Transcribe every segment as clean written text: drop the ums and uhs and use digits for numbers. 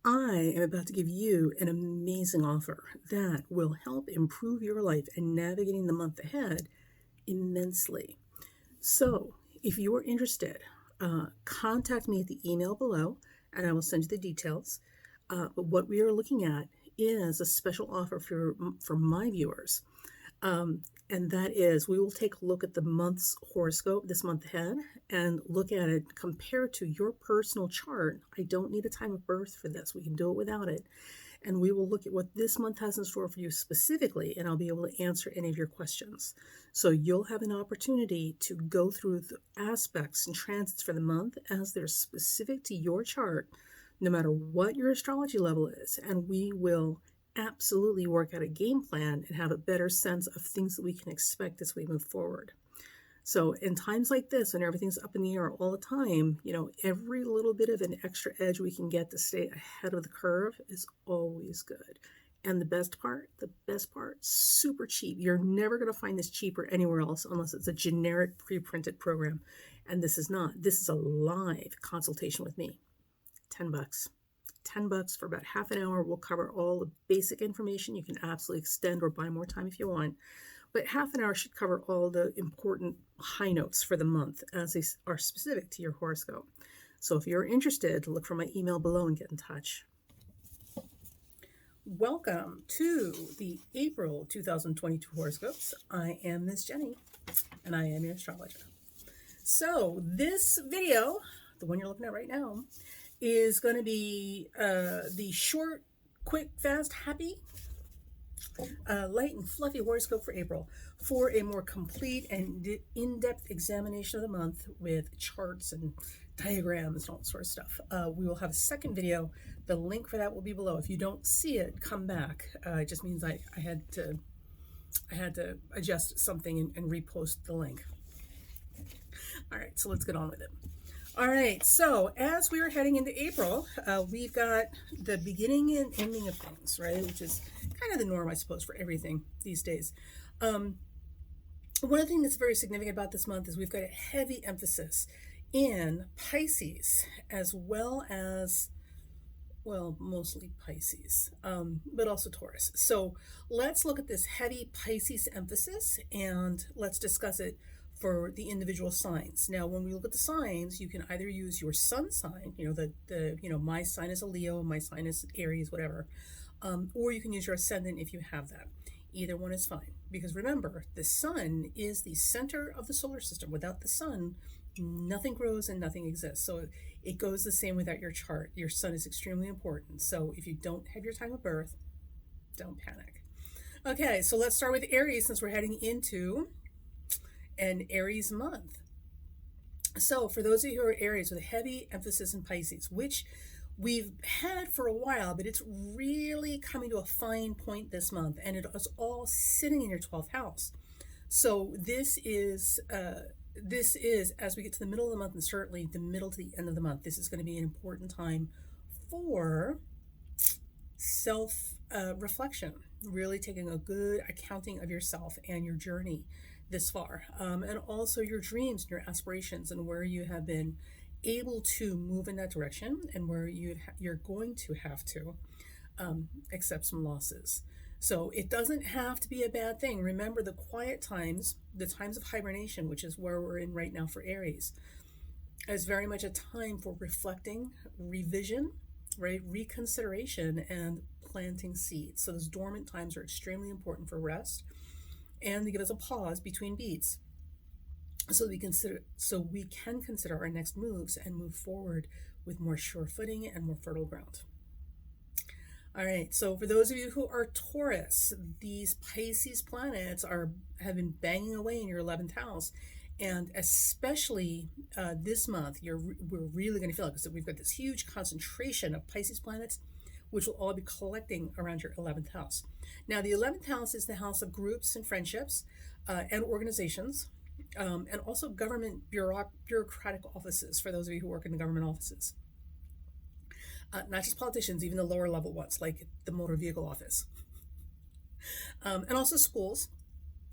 I am about to give you an amazing offer that will help improve your life and navigating the month ahead immensely. So, if you are interested, contact me at the email below and I will send you the details. But what we are looking at is a special offer for my viewers. And that is, we will take a look at the month's horoscope this month ahead and look at it compared to your personal chart. I don't need a time of birth for this. We can do it without it. And we will look at what this month has in store for you specifically, and I'll be able to answer any of your questions. So you'll have an opportunity to go through the aspects and transits for the month as they're specific to your chart, no matter what your astrology level is. And we will absolutely work out a game plan and have a better sense of things that we can expect as we move forward. So in times like this, when everything's up in the air all the time, every little bit of an extra edge we can get to stay ahead of the curve is always good. And the best part, super cheap. You're never going to find this cheaper anywhere else unless it's a generic pre-printed program. And this is not. This is a live consultation with me. $10. $10 for about half an hour. We'll cover all the basic information. You can absolutely extend or buy more time if you want. But half an hour should cover all the important high notes for the month as they are specific to your horoscope. So if you're interested, look for my email below and get in touch. Welcome to the April 2022 horoscopes. I am Miss Jenny, and I am your astrologer. So this video, the one you're looking at right now, is going to be the short, quick, fast, happy, light and fluffy horoscope for April. For a more complete and in-depth examination of the month with charts and diagrams and all sorts of stuff, we will have a second video. The link for that will be below. If you don't see it, come back. It just means I had to adjust something and repost the link. All right, so let's get on with it. All right, so as we are heading into April, we've got the beginning and ending of things, right? Which is kind of the norm, I suppose, for everything these days. One thing that's very significant about this month is we've got a heavy emphasis in Pisces, as well as, well, mostly Pisces, but also Taurus. So let's look at this heavy Pisces emphasis and let's discuss it for the individual signs. Now, when we look at the signs, you can either use your sun sign, my sign is a Leo, my sign is Aries, whatever, or you can use your ascendant if you have that. Either one is fine, because remember, the sun is the center of the solar system. Without the sun, nothing grows and nothing exists. So it goes the same without your chart. Your sun is extremely important. So if you don't have your time of birth, don't panic. Okay, so let's start with Aries, since we're heading into an Aries month. So for those of you who are Aries, with a heavy emphasis in Pisces, which we've had for a while, but it's really coming to a fine point this month, and it is all sitting in your 12th house. So this is as we get to the middle of the month, and certainly the middle to the end of the month, this is going to be an important time for self reflection, really taking a good accounting of yourself and your journey this far, and also your dreams and your aspirations, and where you have been able to move in that direction, and where you're going to have to accept some losses. So it doesn't have to be a bad thing. Remember, the quiet times, the times of hibernation, which is where we're in right now for Aries, is very much a time for reflecting, revision, right, reconsideration, and planting seeds. So those dormant times are extremely important for rest, and they give us a pause between beats, so we can consider our next moves and move forward with more sure footing and more fertile ground. All right, so for those of you who are Taurus, these Pisces planets have been banging away in your 11th house, and especially this month, we're really going to feel it, because we've got this huge concentration of Pisces planets, which will all be collecting around your 11th house. Now, the 11th house is the house of groups and friendships and organizations, and also government bureaucratic offices, for those of you who work in the government offices. Not just politicians, even the lower level ones, like the motor vehicle office. And also schools,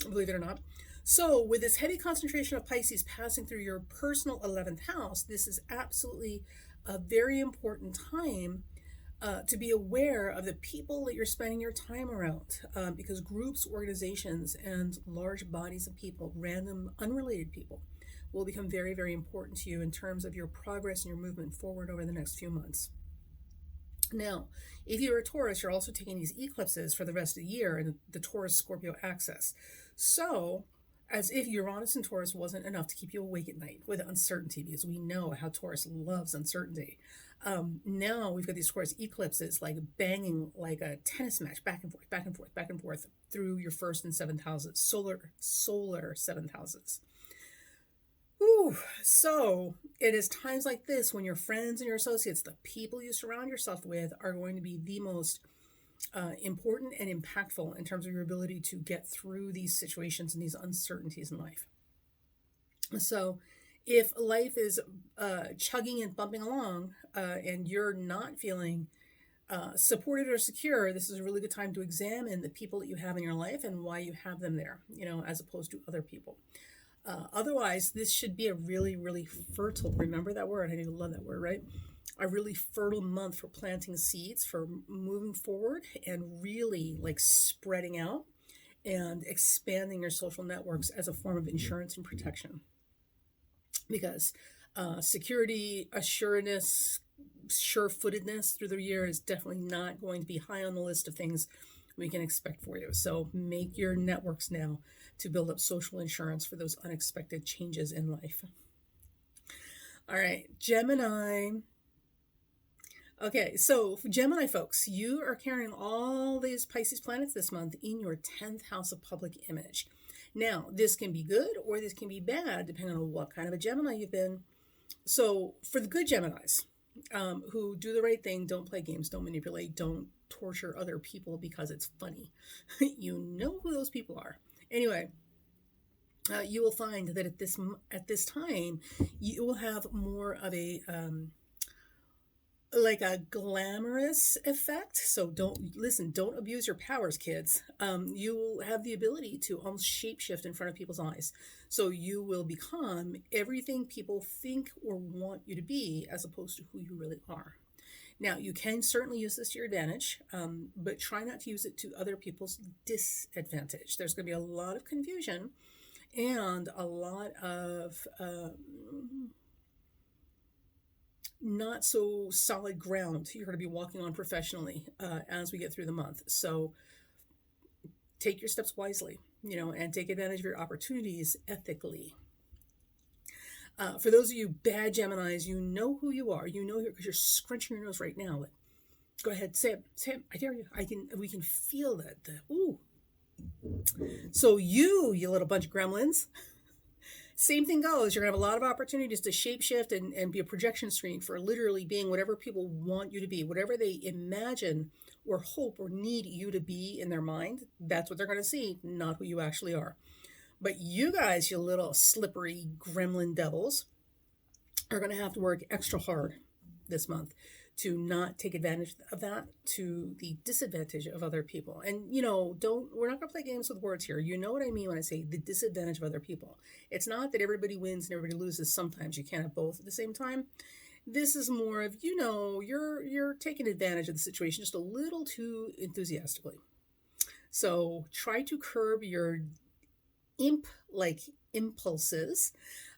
believe it or not. So with this heavy concentration of Pisces passing through your personal 11th house, this is absolutely a very important time to be aware of the people that you're spending your time around, because groups, organizations, and large bodies of people, random, unrelated people, will become very, very important to you in terms of your progress and your movement forward over the next few months. Now, if you're a Taurus, you're also taking these eclipses for the rest of the year in the Taurus Scorpio axis. So, as if Uranus and Taurus wasn't enough to keep you awake at night with uncertainty, because we know how Taurus loves uncertainty. Now we've got these Taurus eclipses like banging like a tennis match, back and forth, back and forth, back and forth through your first and seventh houses, solar seventh houses. Whew. So it is times like this when your friends and your associates, the people you surround yourself with, are going to be the most important and impactful in terms of your ability to get through these situations and these uncertainties in life. So if life is chugging and bumping along and you're not feeling supported or secure, this is a really good time to examine the people that you have in your life and why you have them there, as opposed to other people. Otherwise, this should be a really, really fertile, remember that word, I do love that word, right? A really fertile month for planting seeds, for moving forward and really like spreading out and expanding your social networks as a form of insurance and protection. Because security, assuredness, sure-footedness through the year is definitely not going to be high on the list of things we can expect for you. So make your networks now to build up social insurance for those unexpected changes in life. All right, Gemini. Okay, so for Gemini folks, you are carrying all these Pisces planets this month in your 10th house of public image. Now, this can be good or this can be bad, depending on what kind of a Gemini you've been. So for the good Geminis, who do the right thing, don't play games, don't manipulate, don't torture other people because it's funny. You know who those people are. Anyway, you will find that at this time, you will have more of a like a glamorous effect. So don't abuse your powers, kids. You will have the ability to almost shapeshift in front of people's eyes. So you will become everything people think or want you to be, as opposed to who you really are. Now, you can certainly use this to your advantage, but try not to use it to other people's disadvantage. There's going to be a lot of confusion and a lot of not so solid ground you're going to be walking on professionally as we get through the month. So take your steps wisely, and take advantage of your opportunities ethically. For those of you bad Geminis, you know who you are. You know because you're scrunching your nose right now. Like, go ahead, say it. I dare you. We can feel that. Ooh. So you little bunch of gremlins. Same thing goes. You're going to have a lot of opportunities to shapeshift and be a projection screen for literally being whatever people want you to be, whatever they imagine or hope or need you to be in their mind. That's what they're going to see, not who you actually are. But you guys, you little slippery gremlin devils, are going to have to work extra hard this month to not take advantage of that to the disadvantage of other people. And, we're not going to play games with words here. You know what I mean when I say the disadvantage of other people. It's not that everybody wins and everybody loses. Sometimes you can't have both at the same time. This is more of, you're taking advantage of the situation just a little too enthusiastically. So try to curb your imp-like impulses,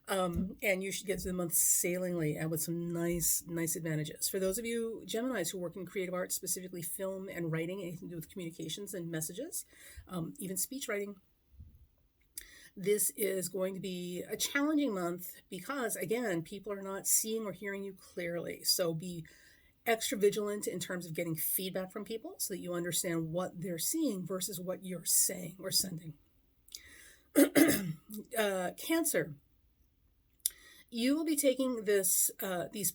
and you should get through the month sailingly and with some nice advantages. For those of you Geminis who work in creative arts, specifically film and writing, anything to do with communications and messages, even speech writing, this is going to be a challenging month because, again, people are not seeing or hearing you clearly. So be extra vigilant in terms of getting feedback from people so that you understand what they're seeing versus what you're saying or sending. Cancer. You will be taking these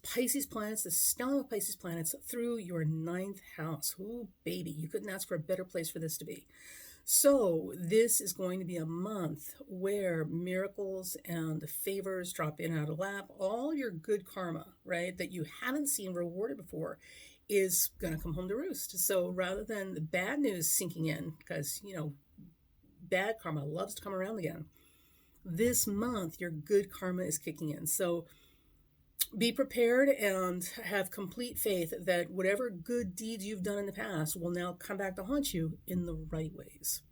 Pisces planets, the stellar Pisces planets, through your 9th house. Ooh, baby, you couldn't ask for a better place for this to be. So this is going to be a month where miracles and favors drop in out of lap. All your good karma, right, that you haven't seen rewarded before is going to come home to roost. So rather than the bad news sinking in, because, bad karma loves to come around again, this month your good karma is kicking in. So Be prepared and have complete faith that whatever good deeds you've done in the past will now come back to haunt you in the right ways.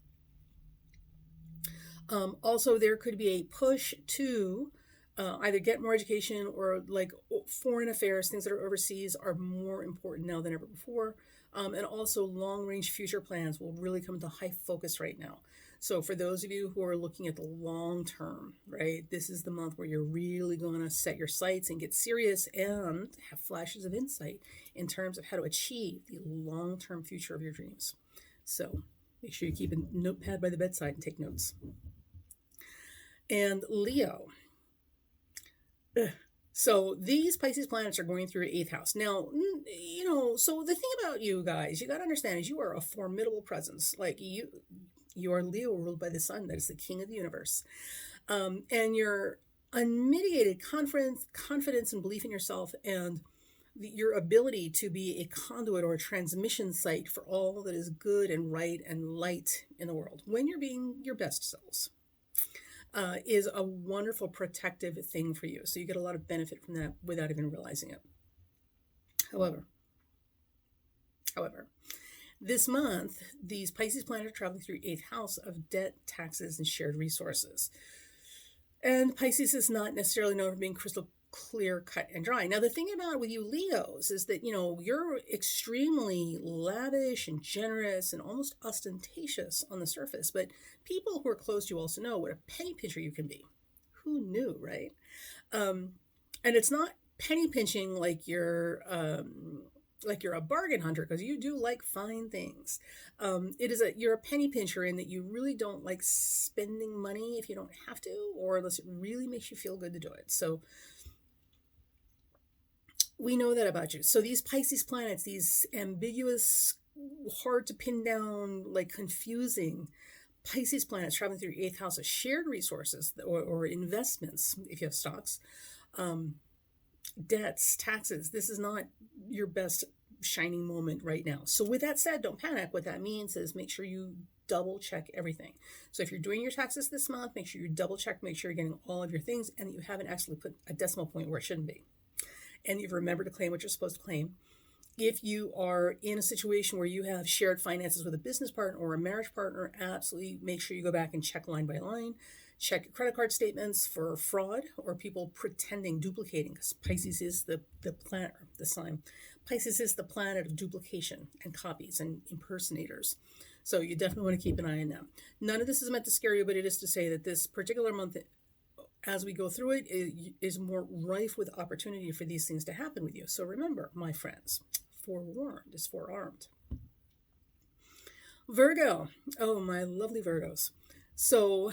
Also, there could be a push to either get more education, or like foreign affairs, things that are overseas are more important now than ever before. And also, long range future plans will really come into high focus right now. So, for those of you who are looking at the long term, right, this is the month where you're really going to set your sights and get serious and have flashes of insight in terms of how to achieve the long term future of your dreams. So, make sure you keep a notepad by the bedside and take notes. And Leo. So these Pisces planets are going through your 8th house. Now, so the thing about you guys, you got to understand is you are a formidable presence. Like you are Leo ruled by the sun. That is the king of the universe. And your unmitigated confidence and belief in yourself, and your ability to be a conduit or a transmission site for all that is good and right and light in the world when you're being your best selves. Is a wonderful protective thing for you. So you get a lot of benefit from that without even realizing it. However, this month, these Pisces planets are traveling through 8th house of debt, taxes, and shared resources. And Pisces is not necessarily known for being crystal clear, cut, and dry. Now, the thing about with you Leos is that, you're extremely lavish and generous and almost ostentatious on the surface, but people who are close to you also know what a penny pincher you can be. Who knew, right? And it's not penny pinching like you're a bargain hunter, because you do like fine things. You're a penny pincher in that you really don't like spending money if you don't have to, or unless it really makes you feel good to do it. So we know that about you. So these Pisces planets, these ambiguous, hard to pin down, like confusing Pisces planets traveling through your 8th house of shared resources or investments, if you have stocks, debts, taxes. This is not your best shining moment right now. So with that said, don't panic. What that means is make sure you double check everything. So if you're doing your taxes this month, make sure you double check, make sure you're getting all of your things, and that you haven't actually put a decimal point where it shouldn't be. And you've remembered to claim what you're supposed to claim. If you are in a situation where you have shared finances with a business partner or a marriage partner, absolutely make sure you go back and check line by line. Check your credit card statements for fraud or people pretending, duplicating, because Pisces is the planet, the sign. Pisces is the planet of duplication and copies and impersonators. So you definitely want to keep an eye on them. None of this is meant to scare you, but it is to say that this particular month, as we go through it, is more rife with opportunity for these things to happen with you. So remember, my friends, forewarned is forearmed. Virgo. Oh, my lovely Virgos. So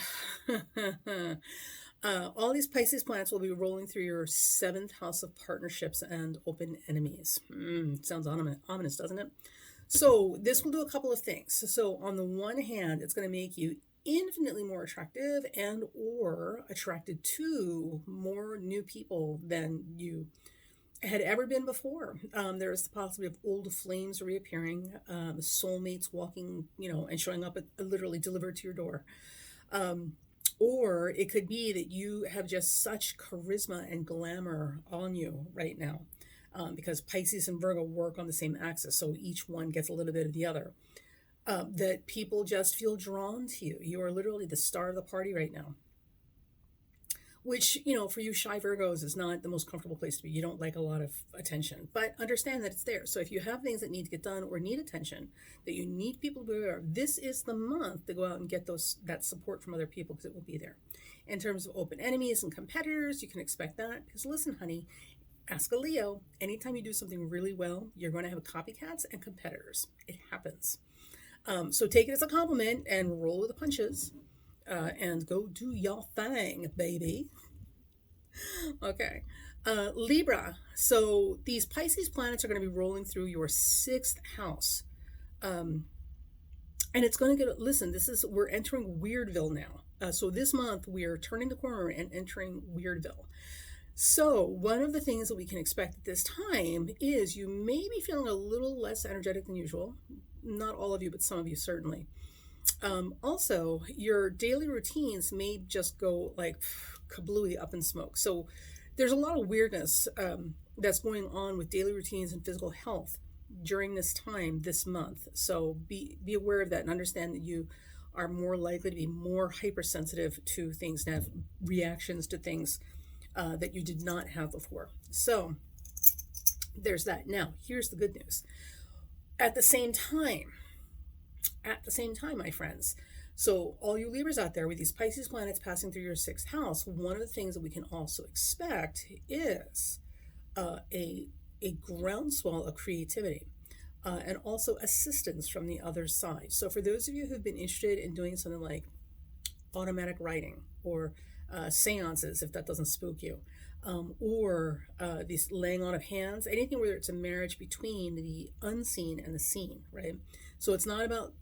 all these Pisces planets will be rolling through your 7th house of partnerships and open enemies. Sounds ominous, doesn't it? So this will do a couple of things. So on the one hand, it's going to make you infinitely more attractive and or attracted to more new people than you had ever been before. There is the possibility of old flames reappearing, soulmates walking, and showing up literally delivered to your door. Or it could be that you have just such charisma and glamour on you right now, because Pisces and Virgo work on the same axis, so each one gets a little bit of the other. That people just feel drawn to you. You are literally the star of the party right now. Which, for you shy Virgos is not the most comfortable place to be. You don't like a lot of attention, but understand that it's there. So if you have things that need to get done or need attention, that you need people to be aware of, this is the month to go out and get that support from other people, because it will be there. In terms of open enemies and competitors, you can expect that. Because listen, honey, ask a Leo. Anytime you do something really well, you're going to have copycats and competitors. It happens. So take it as a compliment and roll with the punches. And go do your thing, baby. Okay. Libra. So these Pisces planets are going to be rolling through your 6th house. And it's going to we're entering Weirdville now. So this month we are turning the corner and entering Weirdville. So one of the things that we can expect at this time is you may be feeling a little less energetic than usual. Not all of you, but some of you certainly. Also, your daily routines may just go like kablooey up in smoke. So there's a lot of weirdness that's going on with daily routines and physical health during this time this month. So be aware of that and understand that you are more likely to be more hypersensitive to things and have reactions to things that you did not have before. So there's that. Now, here's the good news. At the same time, my friends, so all you Libras out there with these Pisces planets passing through your sixth house, one of the things that we can also expect is a groundswell of creativity. And also assistance from the other side. So for those of you who've been interested in doing something like automatic writing or seances, if that doesn't spook you, or these laying on of hands, anything where it's a marriage between the unseen and the seen, right? So it's not about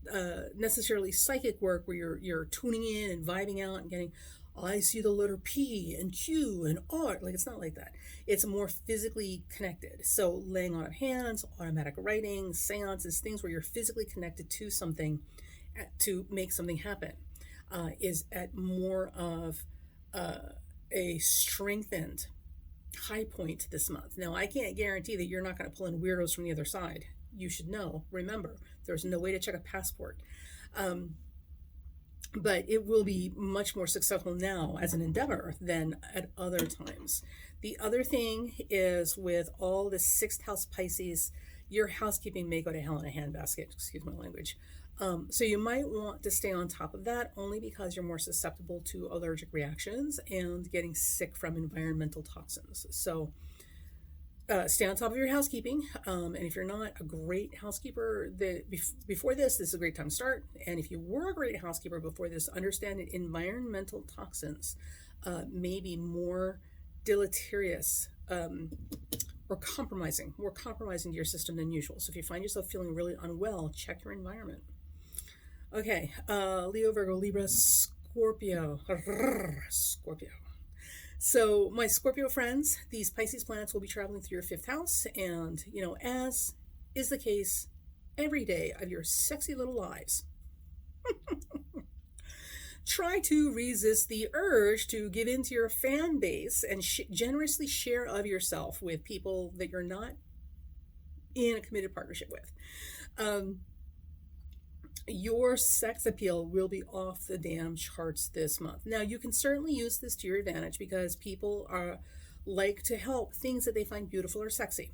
necessarily psychic work where you're tuning in and vibing out and getting, I see the letter P and Q and R. Like, it's not like that. It's more physically connected. So laying on of hands, automatic writing, seances, things where you're physically connected to something to make something happen is at more of a strengthened high point this month. Now, I can't guarantee that you're not going to pull in weirdos from the other side. You should know, remember, there's no way to check a passport. But it will be much more successful now as an endeavor than at other times. The other thing is with all the sixth house Pisces, your housekeeping may go to hell in a handbasket, excuse my language. So you might want to stay on top of that only because you're more susceptible to allergic reactions and getting sick from environmental toxins. So stay on top of your housekeeping. And if you're not a great housekeeper, before this is a great time to start. And if you were a great housekeeper before this, understand that environmental toxins may be more deleterious or more compromising to your system than usual. So if you find yourself feeling really unwell, check your environment. Okay, Leo, Virgo, Libra, Scorpio. Scorpio. So my Scorpio friends, these Pisces planets will be traveling through your fifth house. And, as is the case every day of your sexy little lives, try to resist the urge to give into your fan base and generously share of yourself with people that you're not in a committed partnership with. Your sex appeal will be off the damn charts this month. Now, you can certainly use this to your advantage because people like to help things that they find beautiful or sexy.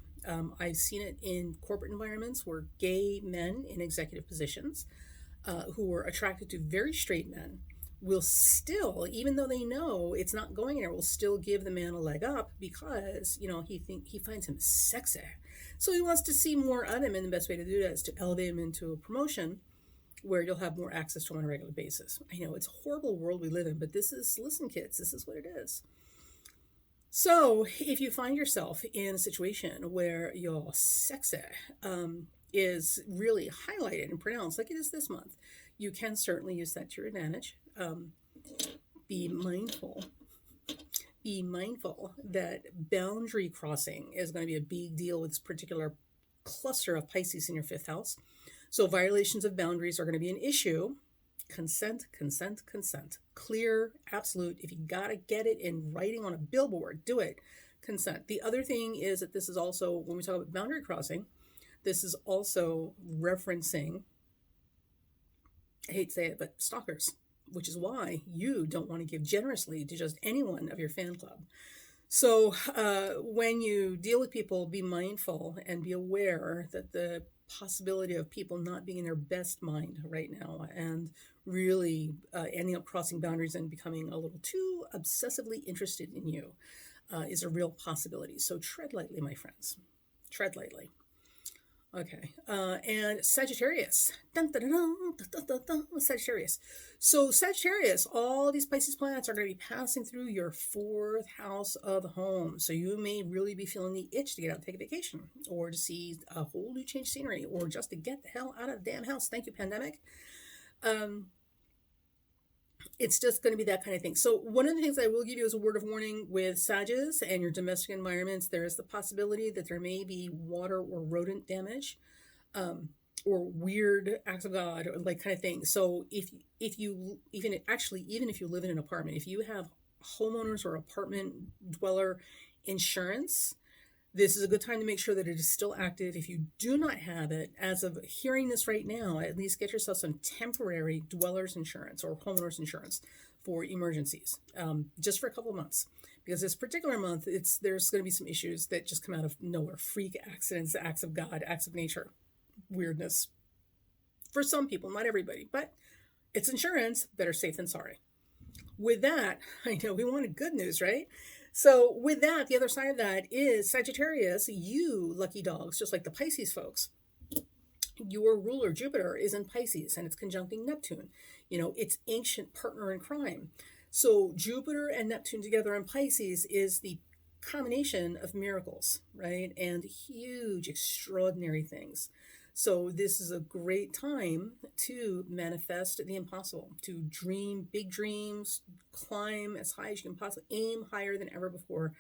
I've seen it in corporate environments where gay men in executive positions who are attracted to very straight men will still, even though they know it's not going anywhere, will still give the man a leg up because, he finds him sexy. So he wants to see more of him, and the best way to do that is to elevate him into a promotion where you'll have more access to him on a regular basis. I know it's a horrible world we live in, but listen, kids, this is what it is. So if you find yourself in a situation where your sex is really highlighted and pronounced like it is this month, you can certainly use that to your advantage. Be mindful that boundary crossing is going to be a big deal with this particular cluster of Pisces in your fifth house. So violations of boundaries are going to be an issue. Consent. Clear, absolute. If you got to get it in writing on a billboard, do it. Consent. The other thing is that this is also, when we talk about boundary crossing, this is also referencing, I hate to say it, but stalkers, which is why you don't want to give generously to just anyone of your fan club. So when you deal with people, be mindful and be aware that the possibility of people not being in their best mind right now and really ending up crossing boundaries and becoming a little too obsessively interested in you is a real possibility. So tread lightly, my friends. Tread lightly. Okay. And Sagittarius. Sagittarius. So Sagittarius, all these Pisces planets are going to be passing through your fourth house of home. So you may really be feeling the itch to get out and take a vacation or to see a whole new change of scenery or just to get the hell out of the damn house. Thank you, pandemic. It's just going to be that kind of thing. So one of the things I will give you as a word of warning with Sages and your domestic environments, there is the possibility that there may be water or rodent damage, or weird acts of God, or like kind of thing. So if you even if you live in an apartment, if you have homeowners or apartment dweller Insurance, this is a good time to make sure that it is still active. If you do not have it, as of hearing this right now, at least get yourself some temporary dweller's insurance or homeowner's insurance for emergencies, just for a couple of months. Because this particular month, there's going to be some issues that just come out of nowhere. Freak accidents, acts of God, acts of nature, weirdness. For some people, not everybody, but it's insurance. Better safe than sorry. With that, I know we wanted good news, right? So with that, the other side of that is Sagittarius, you lucky dogs, just like the Pisces folks. Your ruler, Jupiter, is in Pisces and it's conjuncting Neptune, its ancient partner in crime. So Jupiter and Neptune together in Pisces is the combination of miracles, right? And huge, extraordinary things. So this is a great time to manifest the impossible, to dream big dreams, climb as high as you can possibly, aim higher than ever before,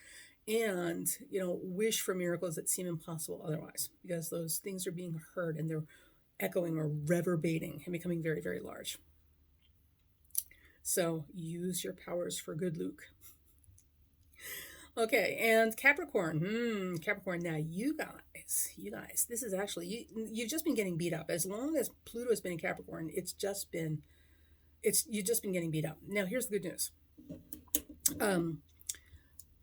and, wish for miracles that seem impossible otherwise, because those things are being heard and they're echoing or reverberating and becoming very, very large. So use your powers for good, Luke. Okay, and Capricorn. Capricorn, now you guys, this is actually, you've just been getting beat up. As long as Pluto has been in Capricorn, you've just been getting beat up. Now, here's the good news.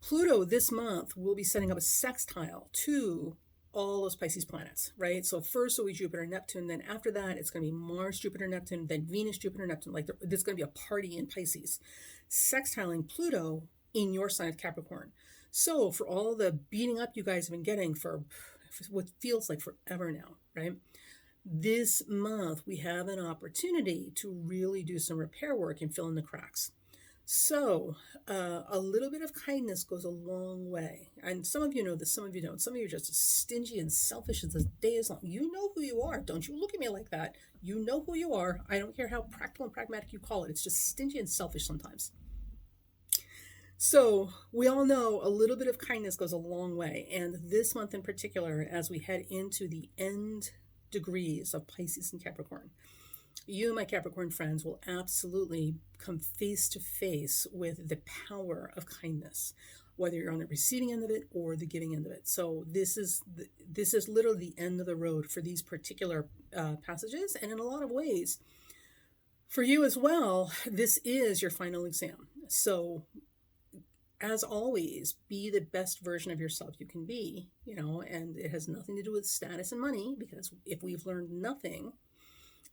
Pluto this month will be setting up a sextile to all those Pisces planets, right? So first it'll be Jupiter, Neptune, then after that it's going to be Mars, Jupiter, Neptune, then Venus, Jupiter, Neptune. Like there's going to be a party in Pisces, sextiling Pluto in your sign of Capricorn. So for all the beating up you guys have been getting for what feels like forever now, right? This month we have an opportunity to really do some repair work and fill in the cracks. So a little bit of kindness goes a long way. And some of you know this, some of you don't. Some of you are just as stingy and selfish as the day is long. You know who you are. Don't you look at me like that. You know who you are. I don't care how practical and pragmatic you call it. It's just stingy and selfish sometimes. So we all know a little bit of kindness goes a long way. And this month in particular, as we head into the end degrees of Pisces and Capricorn, you, my Capricorn friends, will absolutely come face to face with the power of kindness, whether you're on the receiving end of it or the giving end of it. So this is literally the end of the road for these particular passages. And in a lot of ways, for you as well, this is your final exam. So as always, be the best version of yourself you can be, and it has nothing to do with status and money, because if we've learned nothing,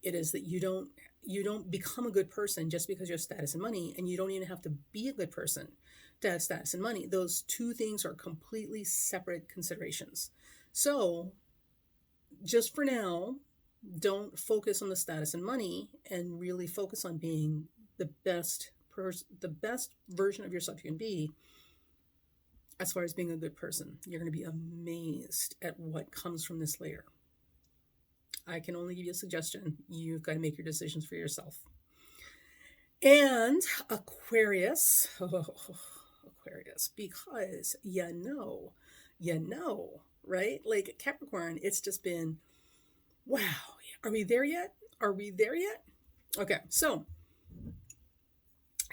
it is that you don't become a good person just because you have status and money, and you don't even have to be a good person to have status and money. Those two things are completely separate considerations. So just for now, don't focus on the status and money and really focus on being the best version of yourself you can be. As far as being a good person, you're going to be amazed at what comes from this layer. I can only give you a suggestion. You've got to make your decisions for yourself. And Aquarius, Aquarius, because right? Like Capricorn, it's just been, wow. Are we there yet? Okay, so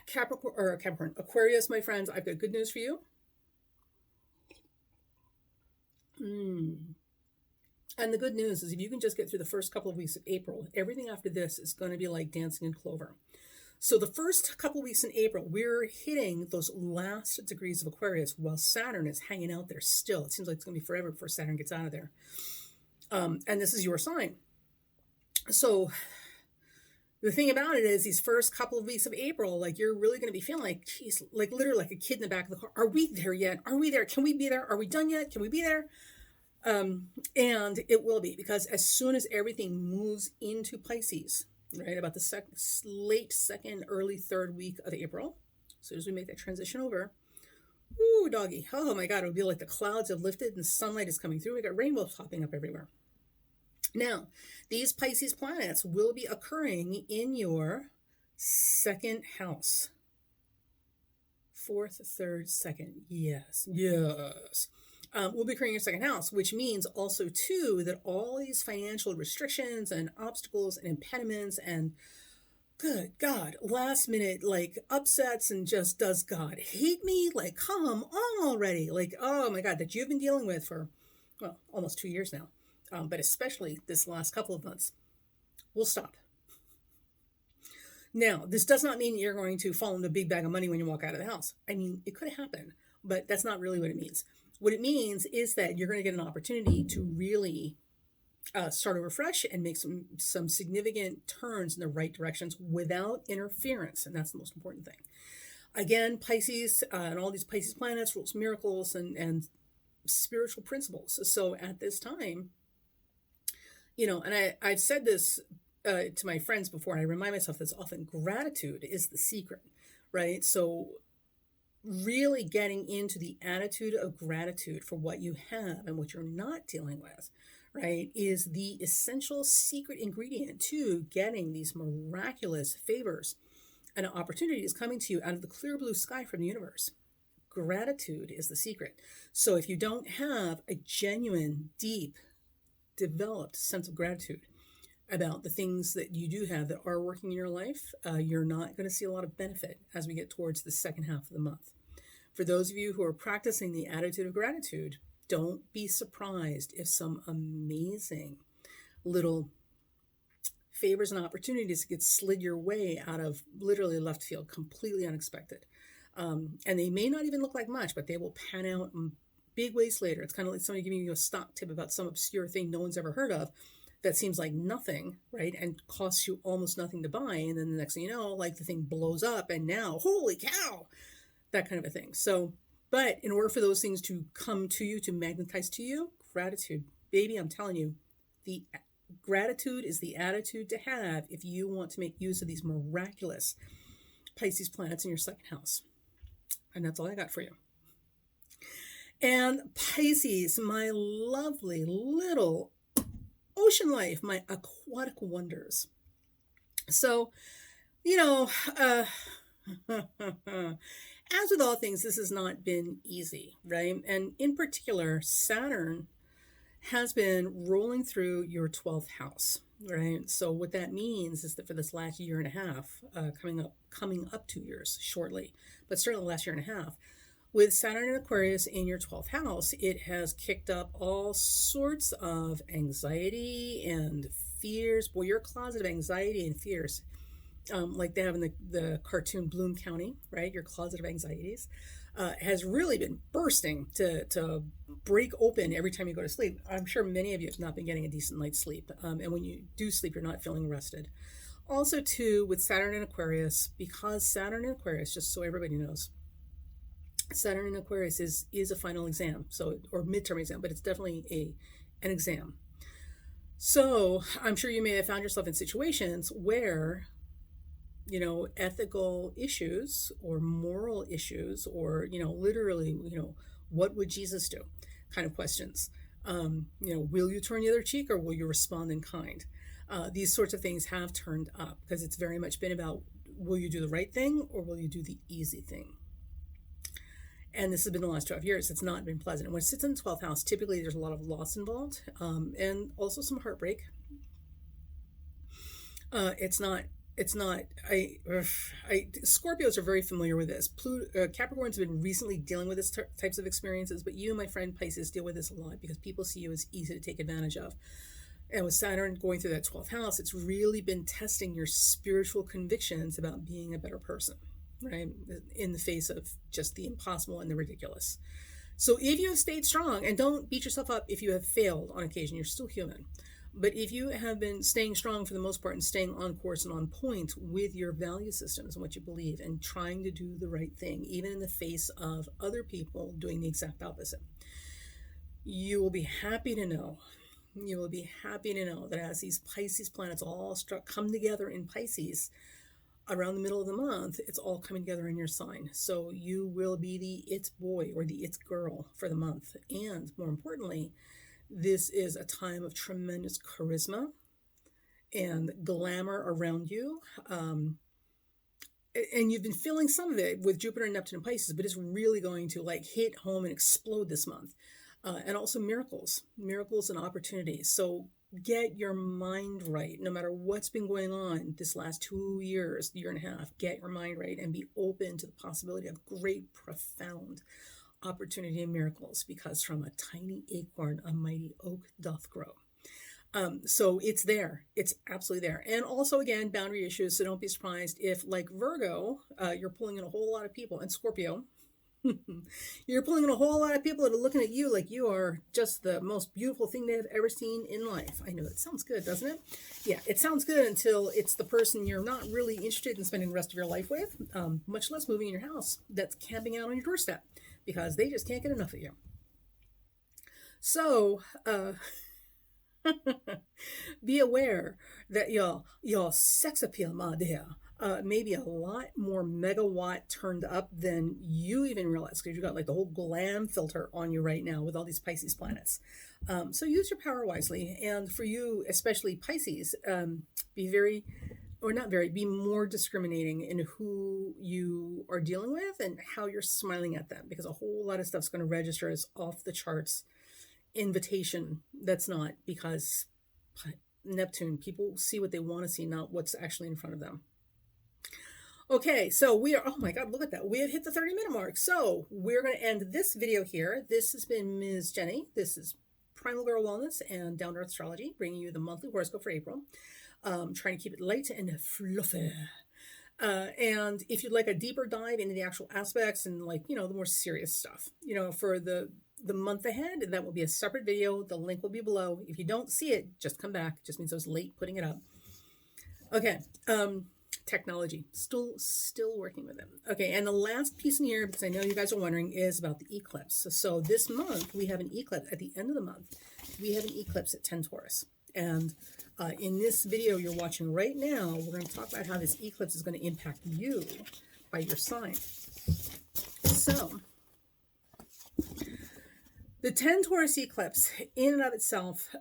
Capricorn, Aquarius, my friends, I've got good news for you. And the good news is if you can just get through the first couple of weeks of April, everything after this is going to be like dancing in clover. So the first couple of weeks in April, we're hitting those last degrees of Aquarius while Saturn is hanging out there still. It seems like it's going to be forever before Saturn gets out of there. And this is your sign. So the thing about it is these first couple of weeks of April, like you're really going to be feeling like, geez, like literally like a kid in the back of the car. Are we there yet? Are we there? Can we be there? Are we done yet? Can we be there? And it will be, because as soon as everything moves into Pisces, right, about the late second, early third week of April, as soon as we make that transition over, ooh, doggy, oh my God, it'll be like the clouds have lifted and sunlight is coming through. We got rainbows popping up everywhere. Now, these Pisces planets will be occurring in your second house. Fourth, third, second. Yes. Will be occurring in your second house, which means also, too, that all these financial restrictions and obstacles and impediments and good God, last minute, like upsets and just does God hate me? Like, come on already. Like, oh my God, that you've been dealing with for, well, almost 2 years now, but especially this last couple of months, will stop. Now, this does not mean you're going to fall into a big bag of money when you walk out of the house. I mean, it could happen, but that's not really what it means. What it means is that you're going to get an opportunity to really start over fresh and make some significant turns in the right directions without interference, and that's the most important thing. Again, Pisces and all these Pisces planets rules miracles and spiritual principles. So at this time, and I've said this to my friends before, and I remind myself this often: gratitude is the secret, right? So really getting into the attitude of gratitude for what you have and what you're not dealing with, right, is the essential secret ingredient to getting these miraculous favors and opportunities coming to you out of the clear blue sky from the universe. Gratitude is the secret. So if you don't have a genuine, deep, developed sense of gratitude about the things that you do have that are working in your life, you're not going to see a lot of benefit as we get towards the second half of the month. For those of you who are practicing the attitude of gratitude, don't be surprised if some amazing little favors and opportunities get slid your way out of literally left field, completely unexpected. And they may not even look like much, but they will pan out in big ways later. It's kind of like somebody giving you a stock tip about some obscure thing no one's ever heard of that seems like nothing, right? And costs you almost nothing to buy. And then the next thing you know, like the thing blows up and now, holy cow, that kind of a thing. So, but in order for those things to come to you, to magnetize to you, gratitude, baby, I'm telling you, the gratitude is the attitude to have if you want to make use of these miraculous Pisces planets in your second house. And that's all I got for you. And Pisces, my lovely little ocean life, my aquatic wonders. So, as with all things, this has not been easy, right? And in particular, Saturn has been rolling through your 12th house, right? So what that means is that for this last year and a half, coming up 2 years shortly, but certainly the last year and a half, with Saturn and Aquarius in your 12th house, it has kicked up all sorts of anxiety and fears. Boy, your closet of anxiety and fears, like they have in the cartoon Bloom County, right? Your closet of anxieties has really been bursting to break open every time you go to sleep. I'm sure many of you have not been getting a decent night's sleep. And when you do sleep, you're not feeling rested. Also, too, with Saturn and Aquarius, because Saturn and Aquarius, just so everybody knows, Saturn in Aquarius is a final exam, or midterm exam, but it's definitely an exam. So I'm sure you may have found yourself in situations where, ethical issues or moral issues, or, literally, what would Jesus do kind of questions. Will you turn the other cheek or will you respond in kind? These sorts of things have turned up because it's very much been about, will you do the right thing or will you do the easy thing? And this has been the last 12 years. It's not been pleasant. And when it sits in the 12th house, typically there's a lot of loss involved, and also some heartbreak. Scorpios are very familiar with this. Capricorns have been recently dealing with this types of experiences, but you, my friend Pisces, deal with this a lot because people see you as easy to take advantage of. And with Saturn going through that 12th house, it's really been testing your spiritual convictions about being a better person, right? In the face of just the impossible and the ridiculous. So if you have stayed strong, and don't beat yourself up if you have failed on occasion, you're still human. But if you have been staying strong for the most part and staying on course and on point with your value systems and what you believe and trying to do the right thing, even in the face of other people doing the exact opposite, you will be happy to know that as these Pisces planets all come together in Pisces, around the middle of the month, it's all coming together in your sign. So you will be the it boy or the it girl for the month. And more importantly, this is a time of tremendous charisma and glamour around you. And you've been feeling some of it with Jupiter and Neptune and Pisces, but it's really going to hit home and explode this month. And also miracles and opportunities. So get your mind right. No matter what's been going on this last 2 years, year and a half, get your mind right and be open to the possibility of great, profound opportunity and miracles, because from a tiny acorn, a mighty oak doth grow. So it's there. It's absolutely there. And also, again, boundary issues. So don't be surprised if, like Virgo, you're pulling in a whole lot of people, and Scorpio, you're pulling in a whole lot of people that are looking at you like you are just the most beautiful thing they've ever seen in life. I know that sounds good, doesn't it? Yeah, it sounds good until it's the person you're not really interested in spending the rest of your life with, much less moving in your house, that's camping out on your doorstep because they just can't get enough of you. So, be aware that your sex appeal, my dear, may be a lot more megawatt turned up than you even realize, because you got like the whole glam filter on you right now with all these Pisces planets. So use your power wisely. And for you, especially Pisces, be very, or not very, be more discriminating in who you are dealing with and how you're smiling at them, because a whole lot of stuff's going to register as off the charts invitation that's not, because Neptune, people see what they want to see, not what's actually in front of them. Okay, so we are, oh my God, look at that. We have hit the 30-minute mark. So we're going to end this video here. This has been Ms. Jenny. This is Primal Girl Wellness and Down to Earth Astrology, bringing you the monthly horoscope for April. Trying to keep it light and fluffy. And if you'd like a deeper dive into the actual aspects and, like, the more serious stuff, for the month ahead, that will be a separate video. The link will be below. If you don't see it, just come back. It just means I was late putting it up. Okay. Technology, still working with them. Okay, and the last piece in here, because I know you guys are wondering, is about the eclipse. So this month we have an eclipse. At the end of the month, we have an eclipse at 10 Taurus. And in this video you're watching right now, we're going to talk about how this eclipse is going to impact you by your sign. So the 10 Taurus eclipse in and of itself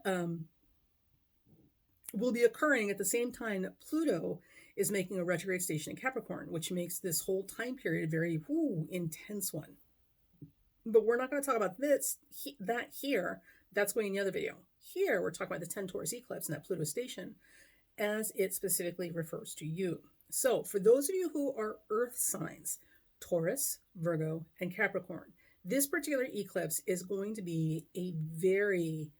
will be occurring at the same time that Pluto is making a retrograde station in Capricorn, which makes this whole time period a very intense one. But we're not going to talk about that here. That's going in the other video. Here, we're talking about the 10 Taurus eclipse and that Pluto station as it specifically refers to you. So for those of you who are earth signs, Taurus, Virgo, and Capricorn, this particular eclipse is going to be a very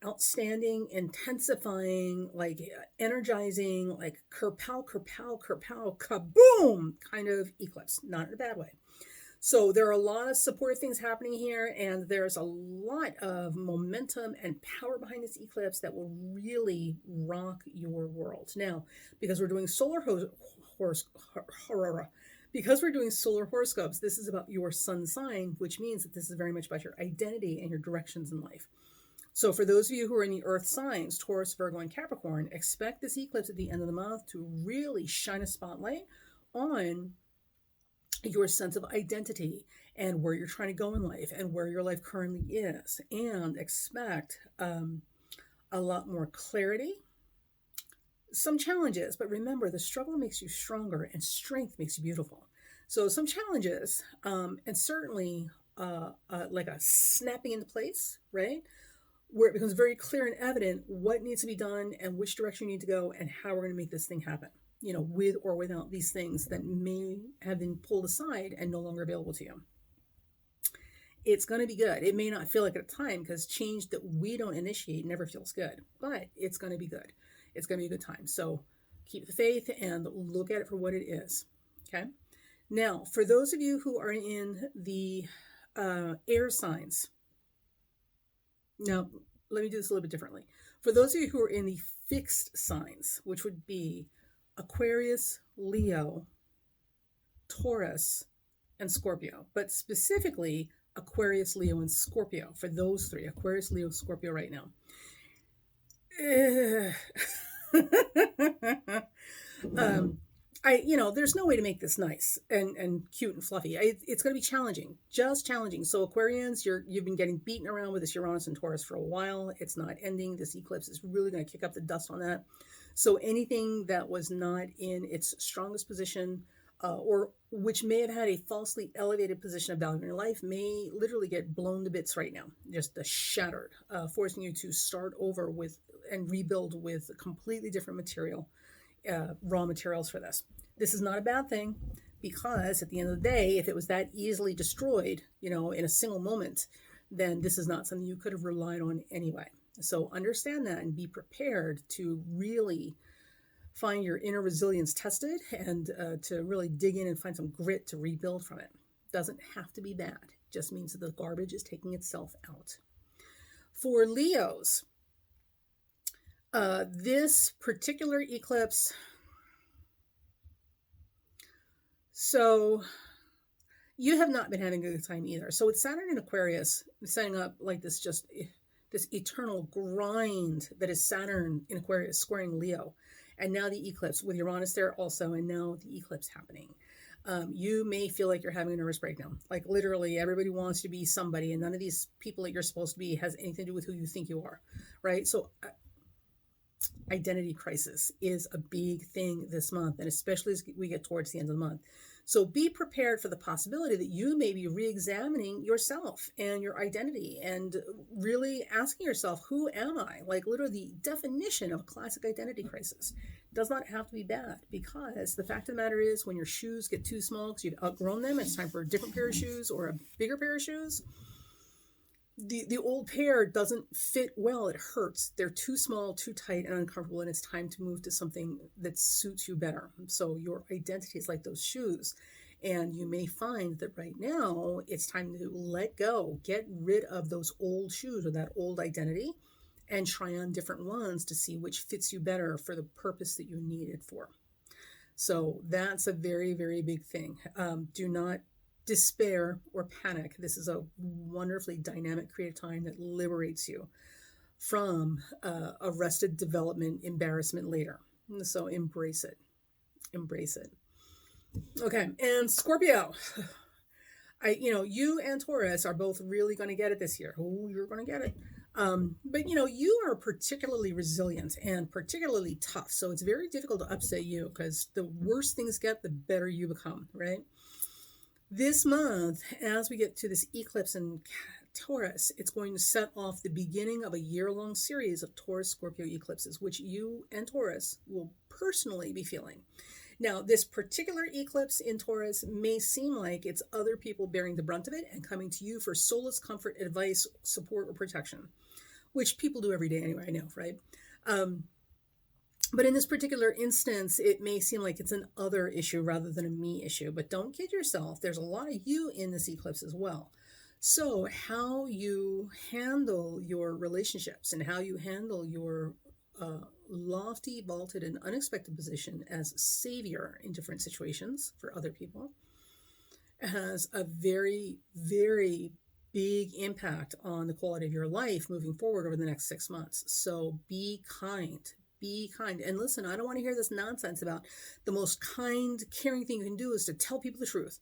outstanding, intensifying, like energizing, like kerpow, kerpow, kerpow, kaboom kind of eclipse, not in a bad way. So there are a lot of support things happening here, and there's a lot of momentum and power behind this eclipse that will really rock your world. Now, because we're doing solar horoscopes, this is about your sun sign, which means that this is very much about your identity and your directions in life. So for those of you who are in the earth signs, Taurus, Virgo, and Capricorn, expect this eclipse at the end of the month to really shine a spotlight on your sense of identity and where you're trying to go in life and where your life currently is. And expect a lot more clarity, some challenges, but remember, the struggle makes you stronger and strength makes you beautiful. So some challenges, and certainly like a snapping into place, right? Where it becomes very clear and evident what needs to be done and which direction you need to go and how we're going to make this thing happen, with or without these things that may have been pulled aside and no longer available to you. It's going to be good. It may not feel like it at the time, because change that we don't initiate never feels good, but it's going to be good. It's going to be a good time. So keep the faith and look at it for what it is. Okay. Now, for those of you who are in the air signs, now, let me do this a little bit differently. For those of you who are in the fixed signs, which would be Aquarius, Leo, Taurus, and Scorpio, but specifically Aquarius, Leo, and Scorpio, for those three, Aquarius, Leo, Scorpio right now. There's no way to make this nice and cute and fluffy. It's going to be challenging, just challenging. So Aquarians, you've been getting beaten around with this Uranus and Taurus for a while. It's not ending. This eclipse is really going to kick up the dust on that. So anything that was not in its strongest position, or which may have had a falsely elevated position of value in your life, may literally get blown to bits right now, just shattered, forcing you to start over with and rebuild with completely different material, raw materials for this. This is not a bad thing, because at the end of the day, if it was that easily destroyed, in a single moment, then this is not something you could have relied on anyway. So understand that and be prepared to really find your inner resilience tested, and to really dig in and find some grit to rebuild from it. Doesn't have to be bad. It just means that the garbage is taking itself out. For Leos, this particular eclipse, so you have not been having a good time either. So with Saturn in Aquarius setting up like this, just this eternal grind that is Saturn in Aquarius squaring Leo, and now the eclipse with Uranus there also, and now the eclipse happening. You may feel like you're having a nervous breakdown. Like literally everybody wants to be somebody, and none of these people that you're supposed to be has anything to do with who you think you are, right? So identity crisis is a big thing this month, and especially as we get towards the end of the month. So be prepared for the possibility that you may be re-examining yourself and your identity, and really asking yourself, who am I? Like literally the definition of a classic identity crisis. Does not have to be bad, because the fact of the matter is, when your shoes get too small because you've outgrown them, it's time for a different pair of shoes or a bigger pair of shoes. The old pair doesn't fit well. It hurts. They're too small, too tight, and uncomfortable, and it's time to move to something that suits you better. So your identity is like those shoes, and you may find that right now it's time to let go, get rid of those old shoes or that old identity, and try on different ones to see which fits you better for the purpose that you need it for. So that's a very, very big thing. Do not despair or panic. This is a wonderfully dynamic, creative time that liberates you from arrested development embarrassment later. So embrace it. Embrace it. Okay, and Scorpio. You and Taurus are both really going to get it this year. Oh, you're going to get it. But you are particularly resilient and particularly tough. So it's very difficult to upset you, because the worse things get, the better you become, right? This month, as we get to this eclipse in Taurus, it's going to set off the beginning of a year-long series of Taurus-Scorpio eclipses, which you and Taurus will personally be feeling. Now, this particular eclipse in Taurus may seem like it's other people bearing the brunt of it and coming to you for solace, comfort, advice, support, or protection, which people do every day anyway, I know, right? But in this particular instance, it may seem like it's an other issue rather than a me issue. But don't kid yourself. There's a lot of you in this eclipse as well. So how you handle your relationships and how you handle your lofty, vaulted, and unexpected position as savior in different situations for other people has a very, very big impact on the quality of your life moving forward over the next 6 months. So be kind. Be kind. And listen, I don't want to hear this nonsense about the most kind, caring thing you can do is to tell people the truth.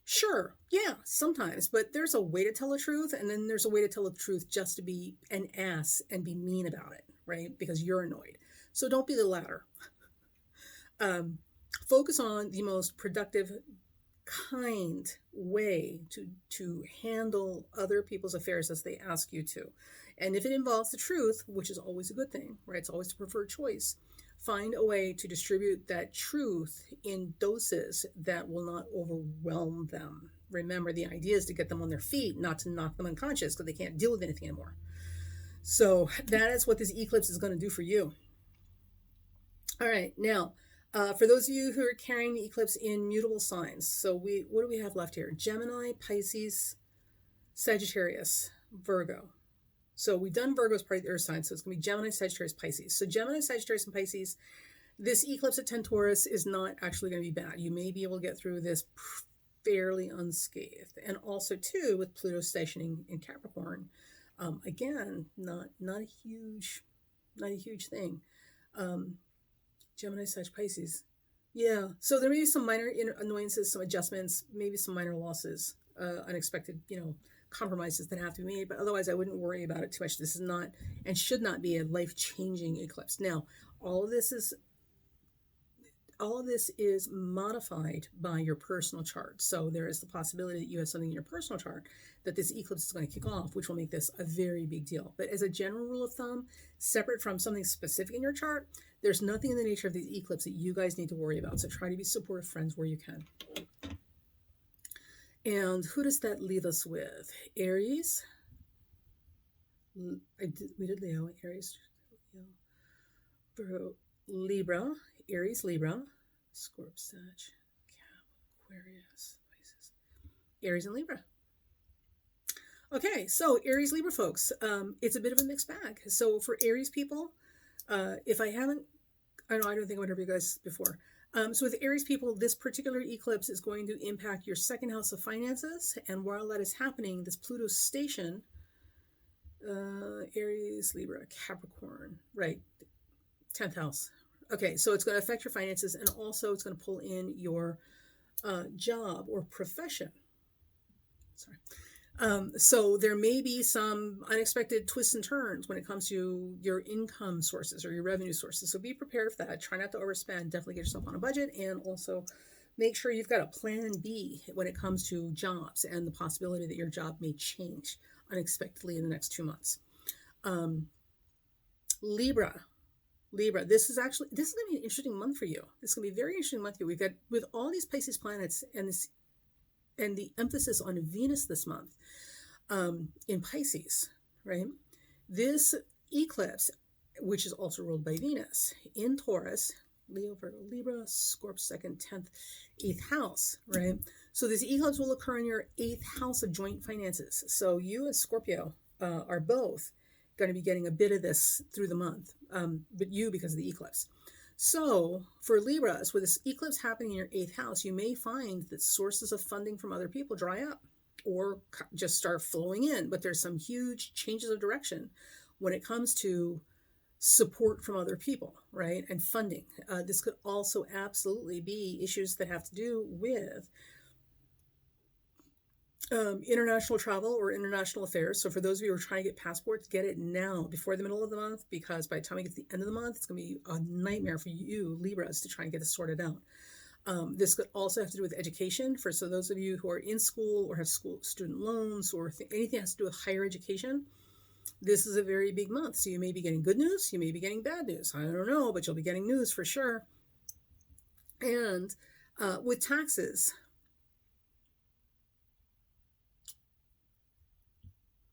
Sure, yeah, sometimes, but there's a way to tell the truth, and then there's a way to tell the truth just to be an ass and be mean about it, right? Because you're annoyed. So don't be the latter. Focus on the most productive, kind way to handle other people's affairs as they ask you to. And if it involves the truth, which is always a good thing, right? It's always the preferred choice. Find a way to distribute that truth in doses that will not overwhelm them. Remember, the idea is to get them on their feet, not to knock them unconscious because they can't deal with anything anymore. So that is what this eclipse is going to do for you. All right, now, for those of you who are carrying the eclipse in mutable signs, so what do we have left here? Gemini, Pisces, Sagittarius, Virgo. So we've done Virgo as part of the earth sign, so it's going to be Gemini, Sagittarius, Pisces. So Gemini, Sagittarius, and Pisces, this eclipse at 10 Taurus is not actually going to be bad. You may be able to get through this fairly unscathed. And also, too, with Pluto stationing in Capricorn, again, not a huge thing. Gemini, Sag, Pisces. Yeah, so there may be some minor annoyances, some adjustments, maybe some minor losses, unexpected, compromises that have to be made, but otherwise I wouldn't worry about it too much. This is not and should not be a life-changing eclipse. Now, all of this is all of this is modified by your personal chart. So there is the possibility that you have something in your personal chart that this eclipse is going to kick off, which will make this a very big deal. But as a general rule of thumb, separate from something specific in your chart, there's nothing in the nature of these eclipses that you guys need to worry about. So try to be supportive friends where you can. And who does that leave us with? Aries. We did Leo, Aries, Virgo, Libra, Aries, Libra, Scorpio, Sag, Aquarius, Pisces, Aries and Libra. Okay, so Aries, Libra folks, it's a bit of a mixed bag. So for Aries people, if I haven't, I don't think I went over you guys before. So with Aries people, this particular eclipse is going to impact your second house of finances. And while that is happening, this Pluto station, Aries, Libra, Capricorn, right, 10th house. Okay, so it's going to affect your finances, and also it's going to pull in your job or profession. Sorry. So there may be some unexpected twists and turns when it comes to your income sources or your revenue sources. So be prepared for that. Try not to overspend. Definitely get yourself on a budget, and also make sure you've got a plan B when it comes to jobs and the possibility that your job may change unexpectedly in the next 2 months. Libra, this is going to be an interesting month for you. This is going to be a very interesting month for you. We've got, with all these Pisces planets and the emphasis on Venus this month in Pisces, right? This eclipse, which is also ruled by Venus in Taurus, Leo, Virgo, Libra, Scorpio, 2nd, 10th, 8th house, right? So this eclipse will occur in your 8th house of joint finances. So you and Scorpio are both going to be getting a bit of this through the month, but you because of the eclipse. So for Libras, with this eclipse happening in your 8th house, you may find that sources of funding from other people dry up or just start flowing in, but there's some huge changes of direction when it comes to support from other people, right? And funding. This could also absolutely be issues that have to do with international travel or international affairs. So for those of you who are trying to get passports, get it now before the middle of the month, because by the time we get to the end of the month, it's going to be a nightmare for you Libras to try and get this sorted out. This could also have to do with education. So those of you who are in school or have school student loans or anything that has to do with higher education, this is a very big month. So you may be getting good news, you may be getting bad news. I don't know, but you'll be getting news for sure. And with taxes,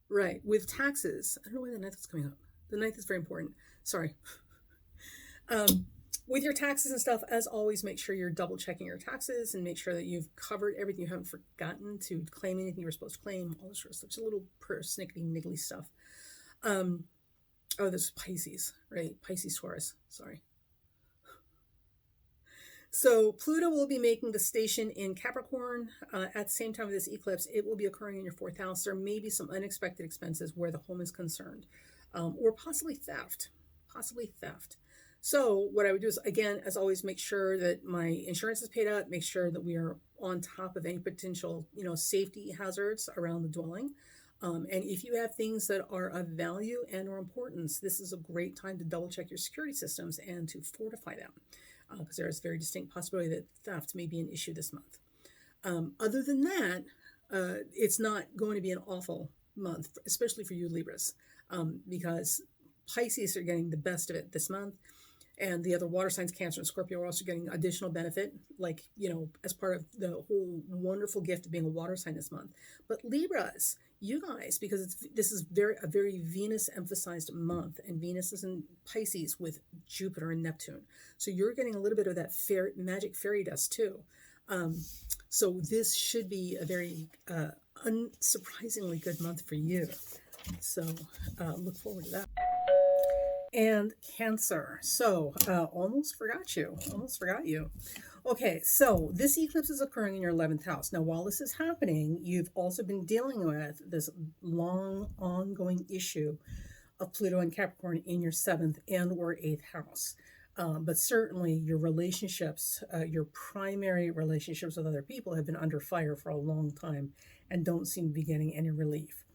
right, with taxes, I don't know why the ninth is coming up. The ninth is very important. Sorry. With your taxes and stuff, as always, make sure you're double checking your taxes and make sure that you've covered everything. You haven't forgotten to claim anything you were supposed to claim, all this sort of stuff. Just a little snickety niggly stuff. Oh, this is Pisces, right? Pisces, Taurus, sorry. So Pluto will be making the station in Capricorn at the same time of this eclipse. It will be occurring in your 4th house. There may be some unexpected expenses where the home is concerned, or possibly theft, So what I would do is, again, as always, make sure that my insurance is paid up, make sure that we are on top of any potential, safety hazards around the dwelling. And if you have things that are of value and or importance, this is a great time to double check your security systems and to fortify them, because there is a very distinct possibility that theft may be an issue this month. Other than that, it's not going to be an awful month, especially for you Libras, because Pisces are getting the best of it this month. And the other water signs, Cancer and Scorpio, are also getting additional benefit, like, as part of the whole wonderful gift of being a water sign this month. But Libras, you guys, because this is a very Venus emphasized month, and Venus is in Pisces with Jupiter and Neptune. So you're getting a little bit of that magic fairy dust too. So this should be a very unsurprisingly good month for you. So look forward to that. And Cancer. So almost forgot you. Okay, so this eclipse is occurring in your 11th house. Now, while this is happening, you've also been dealing with this long ongoing issue of Pluto and Capricorn in your 7th and or 8th house. But certainly your relationships, your primary relationships with other people have been under fire for a long time and don't seem to be getting any relief.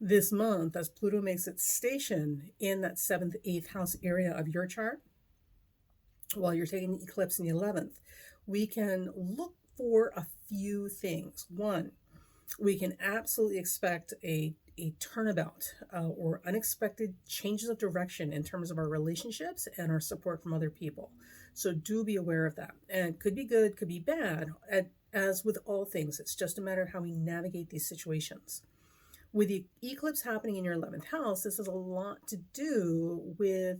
This month, as Pluto makes its station in that 7th, 8th house area of your chart, while you're taking the eclipse in the 11th, we can look for a few things. One, we can absolutely expect a turnabout or unexpected changes of direction in terms of our relationships and our support from other people. So do be aware of that. And it could be good, could be bad. As with all things, it's just a matter of how we navigate these situations. With the eclipse happening in your 11th house, this has a lot to do with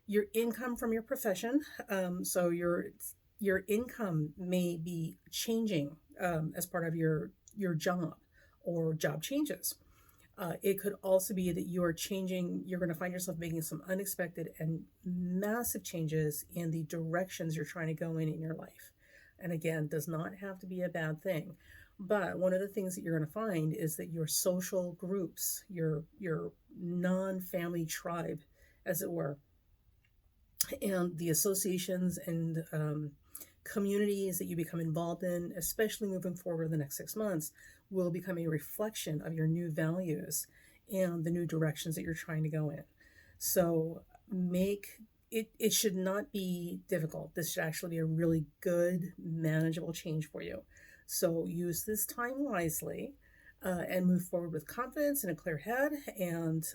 your income from your profession. So your income may be changing as part of your job or job changes. It could also be that you are changing, you're going to find yourself making some unexpected and massive changes in the directions you're trying to go in your life. And again, does not have to be a bad thing. But one of the things that you're going to find is that your social groups, your non-family tribe, as it were, and the associations and communities that you become involved in, especially moving forward in the next 6 months, will become a reflection of your new values and the new directions that you're trying to go in. So it should not be difficult. This should actually be a really good, manageable change for you. So use this time wisely and move forward with confidence and a clear head, and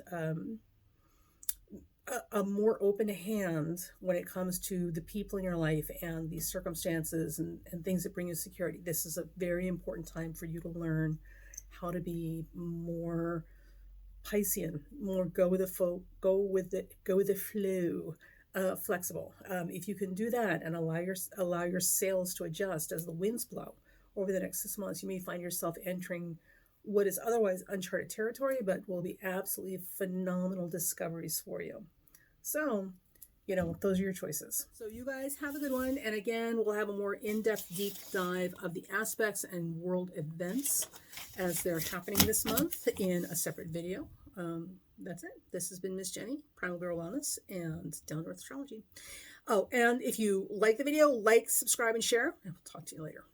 a more open hand when it comes to the people in your life and the circumstances and things that bring you security. This is a very important time for you to learn how to be more Piscean, more go with the flow, flexible. If you can do that and allow your sails to adjust as the winds blow over the next 6 months, you may find yourself entering what is otherwise uncharted territory, but will be absolutely phenomenal discoveries for you. So, those are your choices. So you guys have a good one. And again, we'll have a more in-depth deep dive of the aspects and world events as they're happening this month in a separate video. That's it. This has been Miss Jenny, Primal Girl Wellness and Down to Earth Astrology. Oh, and if you like the video, like, subscribe, and share. And we'll talk to you later.